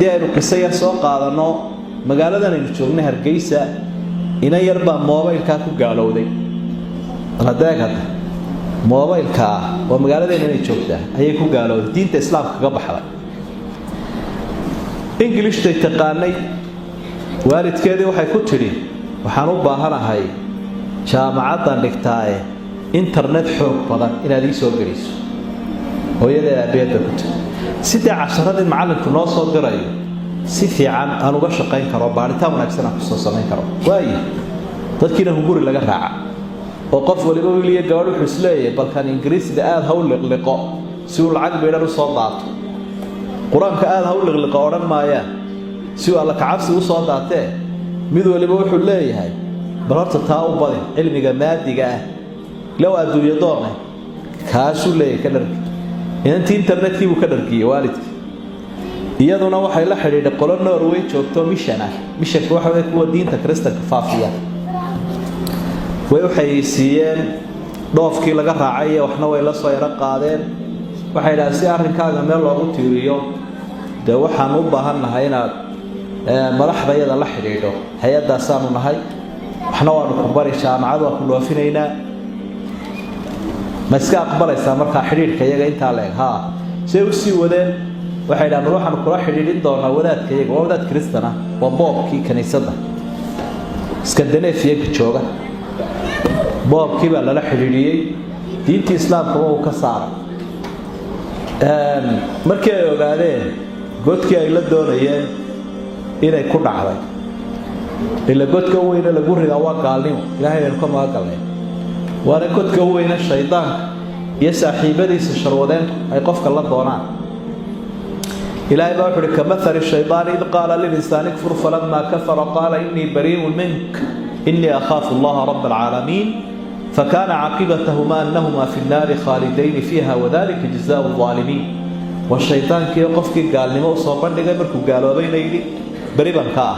haddii aynu qiso yar soo qaadano magaaladan aynu joognay Hargeysa ina yarba moobilka ku gaalowday radeegada moobilka oo magaaladeena ay joogtaa ayay ku gaalowday diinta islaamka kaga baxday English tay taqaanay waalidkeedii waxay ku tiri waxaan u baahanahay jaamacadan dhigtaaye internet xoog badan inaad ii soo geliso hooyada abeeda ku tiri sida casharadii macalinku noo soo dirayo si fiican aan uga shaqeyn karo baaritaan wanaagsan aan ku soo sameyn karo waayo dadkiina hunguri laga raaca oo qof waliba wiiliga gabadh wuxuu isleeyahay balkan ingiriisiga aad hawl liqliqo si uu lacag beeran u soo daato quraanka aad hawl liqliqo oran maayaan si uu alla kacabsi u soo daatee mid waliba wuxuu leeyahay bararta taa u badan cilmiga maadiga ah law adduunyo doonay kaashu leeyahay ka dharki intii internetkii uu ka dharkiyay waalidkii iyaduna waxay la xiriiray qolo Norway joogto mission waxa ay kuwa diinta Kristaanka faafiya way waxay siiyeen dhoofkii laga raacay waxna way la soo yara qaadeen waxay dhahay si arrinkaaga meel loogu tiiriyo de waxaan u baahanahay inaad madaxdayada la xiriiro hay'adaas aanu nahay waxna waanu ku bari jaamacad waa ku dhoofinaynaa ma iska aqbalaysaa markaa xiriirka iyaga intaa leeg say u sii wadeen waxay dhahaan waxaan kula xiriirin doonaa wadaadka iyaga waa wadaad Kristaan ah waa boobkii kaniisadda Scandinavia jooga boobkii baa lala xiriiriyay diinta islaamka oo ka saaray markii ay ogaadeen godkii ay la doonayeen inay ku dhacday ila godka weyn lagu ridaa waa gaalnimo ilaahay inuu ka maagalay waana godka weyn shaydaanka iyo saaxiibadiisa sharwadeen ay qofka la doonaan إلهي بأحر كمثل الشيطان إذ قال للإنسان كفر فلما كفر قال إني بريء منك إني أخاف الله رب العالمين فكان عاقبتهما أنهما في النار خالدين فيها وذلك جزاء الظالمين والشيطان كي يقف كي قال لما أصابن لغا مركو قالوا بين أيدي بريبا كاه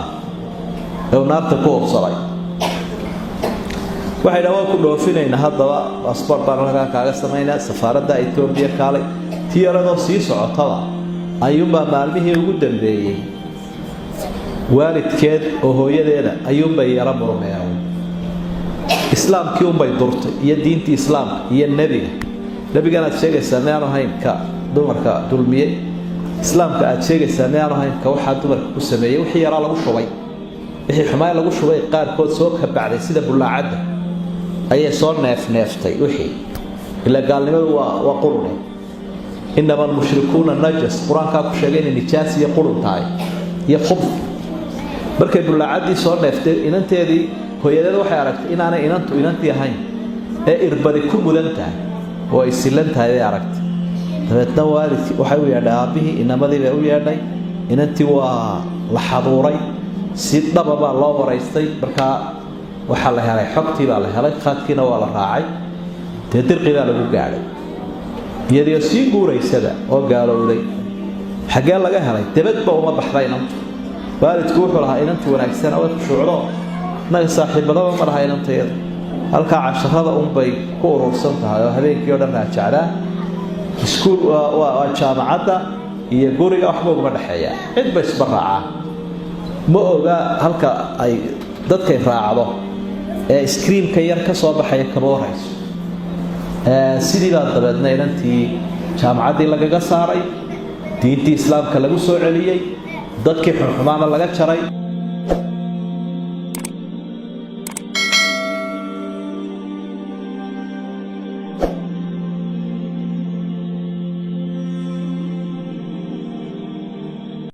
لو نار تكوه بصري waxay dhawa ku dhoofinayna hadaba passport baan kaaga sameeyna safaaradda Ethiopia kale tiyarado sii socotaba ayuunba maalmihii ugu dambeeyay waalidkeed oo hooyadeeda ayuunba yara murmeeyay islaamkii umbay durtay iyo diintii islaamka iyo nabiga aad sheegaysaa meelo haynka dumarka dulmiye islaamka aad sheegaysaa meelo haynka waxa dumarka ku sameeyay wixii yara lagu shubay wixii xumaay lagu shubay qaar kood soo ka bacday sida bulaacada ayay soo neeftay wixii ila gaalnimadu waa qurun إنما المشركون النجس قرآن كاكو شاقين النجاس يقولون تاي يخبط بركة بلا عادي صار نفتر إن أنت هذه هو يدل وحي عرفت إن أنا إن أنت يا هين إربادي كل مدنتها هو إسلنتها هذه عرفت تبتنوى وحيوي على أبيه إنما ذي بيقول يعني إن أنت وحضوري سيد بابا الله ورئيستي بركة وحالها علي حقتي بالله علي خاتكينا ولا راعي تدرقي ذلك قاعد iyadoo sii guureysada oo gaalowday xagee laga helay dabadba uma baxdayna waalidku wuxuu lahaa inantii wanaagsan oo shucuuro naga saaxiibadaba ma laha inanteeda halka casharada bay ku urursan tahay oo habeenkii oo dhan raajacdaa iskuul waa jaamacadda iyo guriga waxba uga dhaxeeya cid bay isbaraaca ma oga halka ay dadkay raacdo ee screen-ka yar ka soo baxay kaba warayso sidii baa dabadna inantii jaamacaddii lagaga saaray diintii islaamka lagu soo celiyay dadkii xurxumaana laga jaray